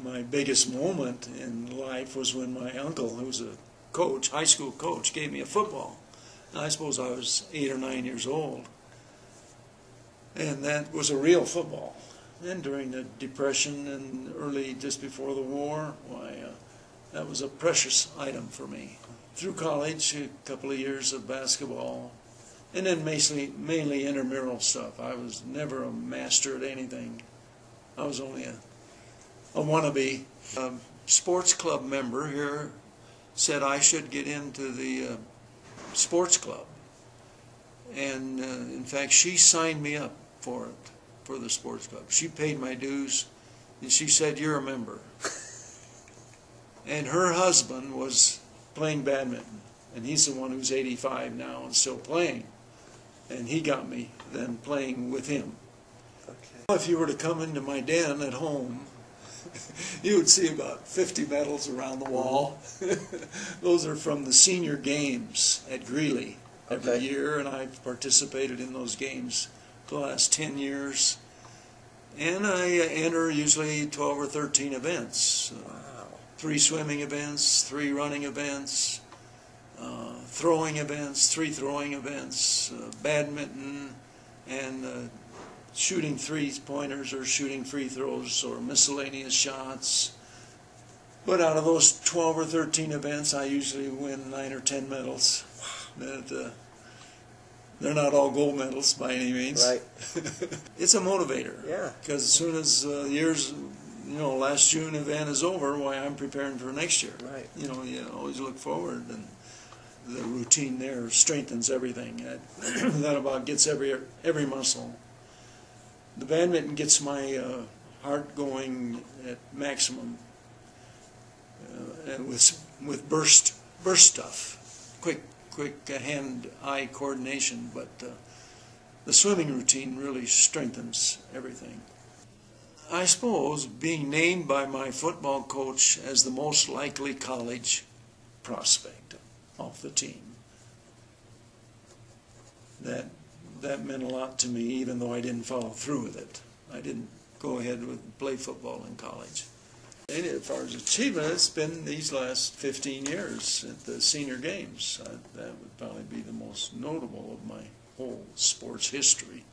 my biggest moment in life was when my uncle, who was a coach, high school coach, gave me a football. And I suppose I was 8 or 9 years old. And that was a real football. And during the Depression and early, just before the war, why, that was a precious item for me. Through college, a couple of years of basketball, and then mainly intramural stuff. I was never a master at anything. I was only a wannabe. A sports club member here said I should get into the sports club. And in fact, she signed me up for it, for the sports club. She paid my dues, and she said, "You're a member." And her husband was playing badminton, and he's the one who's 85 now and still playing. And he got me then playing with him. Okay. If you were to come into my den at home, you would see about 50 medals around the wall. Those are from the senior games at Greeley every year, and I've participated in those games for the last 10 years. And I enter usually 12 or 13 events. Wow. 3 swimming events, 3 running events, throwing events, 3 throwing events, badminton, and shooting 3-pointers or shooting free throws or miscellaneous shots. But out of those 12 or 13 events, I usually win 9 or 10 medals. They're not all gold medals by any means. Right. It's a motivator. Yeah. Because as soon as last June event is over, why, I'm preparing for next year. Right. You always look forward, and the routine there strengthens everything. That about gets every muscle. The badminton gets my heart going at maximum with burst stuff, quick hand-eye coordination. But the swimming routine really strengthens everything. I suppose being named by my football coach as the most likely college prospect off the team, that meant a lot to me, even though I didn't follow through with it. I didn't go ahead with play football in college. And as far as achievement, it's been these last 15 years at the senior games. That would probably be the most notable of my whole sports history.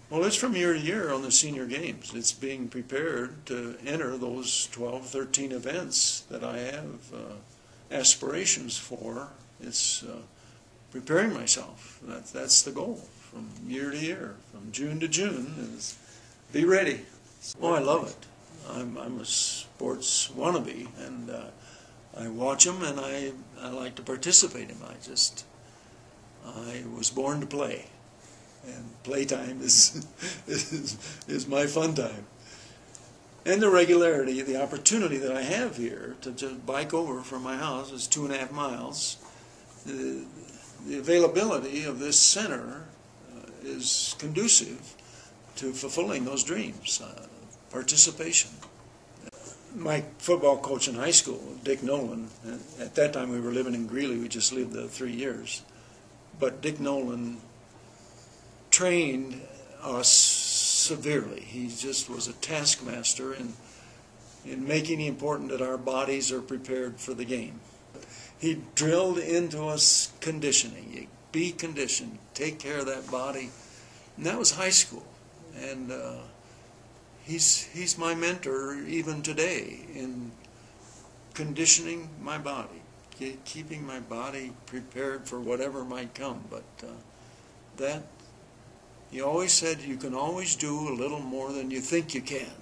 Well, it's from year to year on the senior games. It's being prepared to enter those 12, 13 events that I have aspirations for. It's preparing myself. That's the goal from year to year, from June to June, is be ready. Oh, I love it. I'm a sports wannabe, and I watch them, and I like to participate in them. I was born to play. And playtime is my fun time. And the regularity, the opportunity that I have here to just bike over from my house is 2.5 miles. The availability of this center is conducive to fulfilling those dreams, participation. My football coach in high school, Dick Nolan, at that time we were living in Greeley, we just lived there 3 years, but Dick Nolan trained us severely. He just was a taskmaster in making it important that our bodies are prepared for the game. He drilled into us conditioning. You be conditioned, take care of that body. And that was high school. And he's my mentor even today in conditioning my body, keeping my body prepared for whatever might come. But he always said you can always do a little more than you think you can.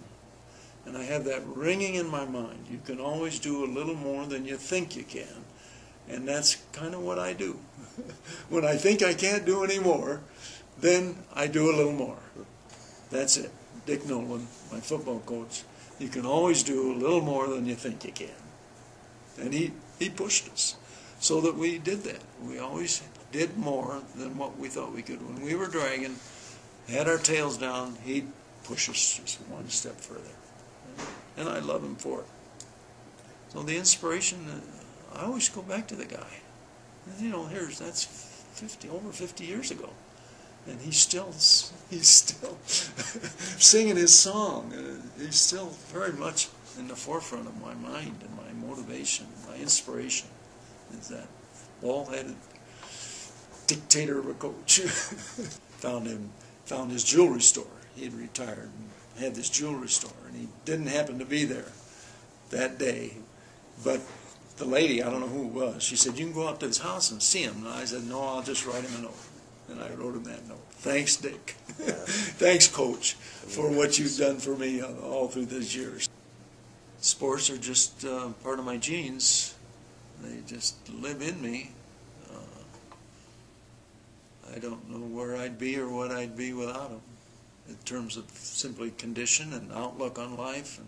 And I have that ringing in my mind. You can always do a little more than you think you can. And that's kind of what I do. When I think I can't do any more, then I do a little more. That's it. Dick Nolan, my football coach, you can always do a little more than you think you can. And he pushed us so that we did that. We always did more than what we thought we could. When we were dragging, had our tails down, he'd push us just one step further. And I love him for it. So the inspiration, I always go back to the guy. That's over 50 years ago. And he's still singing his song. He's still very much in the forefront of my mind and my motivation, my inspiration, is that bald-headed dictator of a coach. Found his jewelry store. He had retired and had this jewelry store, and he didn't happen to be there that day. But the lady, I don't know who it was, she said, "You can go up to his house and see him." And I said, "No, I'll just write him a note." And I wrote him that note. "Thanks, Dick." "Thanks, Coach, for what you've done for me all through these years." Sports are just part of my genes. They just live in me. I don't know where I'd be or what I'd be without them, in terms of simply condition and outlook on life and